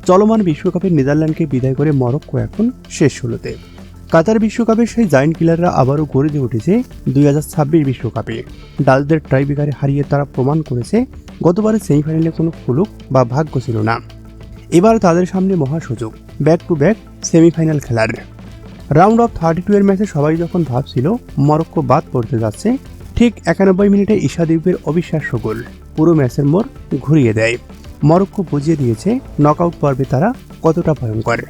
চলমান বিশ্বকাপে নেদারল্যান্ডকে বিদায় করে মরক্কো এখন শেষ ষোলোতে। কাতার বিশ্বকাপের সেই জায়ান্ট কিলাররা আবারও গড়ে উঠেছে 2026 বিশ্বকাপে। ডাচদের টাইব্রেকারে হারিয়ে তারা প্রমাণ করেছে গতবারের সেমিফাইনালে কোনো ফুলুক বা ভাগ্য ছিল না। এবার তাদের সামনে মহা সুযোগ, ব্যাক টু ব্যাক সেমিফাইনাল খেলার। রাউন্ড অফ 32 এর ম্যাচে সবাই যখন ভাবছিল মরক্কো বাদ পড়তে যাচ্ছে, ঠিক 91 মিনিটে ঈশা দ্বীপের অবিশ্বাস্য গোল পুরো ম্যাচের মোড় ঘুরিয়ে দেয়। মরক্কো বুঝিয়ে দিয়েছে নকআউট পর্বে তারা কতটা ভয়ঙ্কর।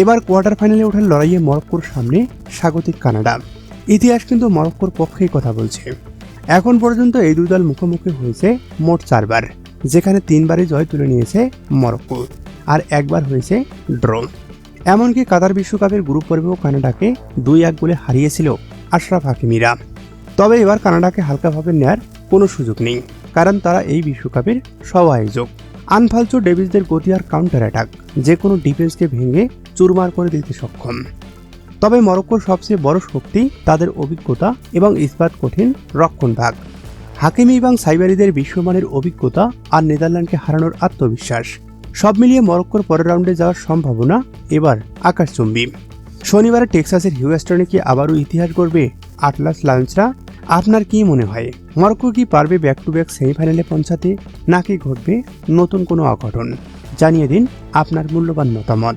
এবার কোয়ার্টার ফাইনালে ওঠার লড়াইয়ে মরক্কোর সামনে স্বাগতিক কানাডা। ইতিহাস কিন্তু মরক্কোর পক্ষেই কথা বলছে। এখন পর্যন্ত এই দুই দল মুখোমুখি হয়েছে মোট 4 বার, যেখানে 3 বারই জয় তুলে নিয়েছে মরক্কো আর 1 বার হয়েছে ড্র। এমনকি কাতার বিশ্বকাপের গ্রুপ পর্বেও কানাডাকে 2-1 গোলে হারিয়েছিল আশরাফ হাকিমিরা। তবে এবার কানাডাকে হালকাভাবে নেয়ার কোনো সুযোগ নেই, কারণ তারা এই বিশ্বকাপের সহ-আয়োজক। আনফালচো ডেভিসদের গতি আর কাউন্টার অ্যাটাক যে কোনো ডিফেন্সকে ভেঙে চুরমার করে দিতে সক্ষম। তবে মরক্কোর সবচেয়ে বড় শক্তি তাদের অভিজ্ঞতা এবং ইস্পাত কঠিন রক্ষণভাগ। হাকিমি এবং সাইবারিদের বিশ্বমানের অভিজ্ঞতা আর নেদারল্যান্ডকে হারানোর আত্মবিশ্বাস, সব মিলিয়ে মরক্কোর পরের রাউন্ডে যাওয়ার সম্ভাবনা এবার আকাশচুম্বী। শনিবারে টেক্সাসের হিউস্টনে কি আবারও ইতিহাস গড়বে আটলাস লায়ন্সরা? আপনার কি মনে হয়, মরক্কো কি পারবে ব্যাক টু ব্যাক সেমিফাইনালে পৌঁছাতে, নাকি ঘটবে নতুন কোনো অঘটন? জানিয়ে দিন আপনার মূল্যবান মতামত।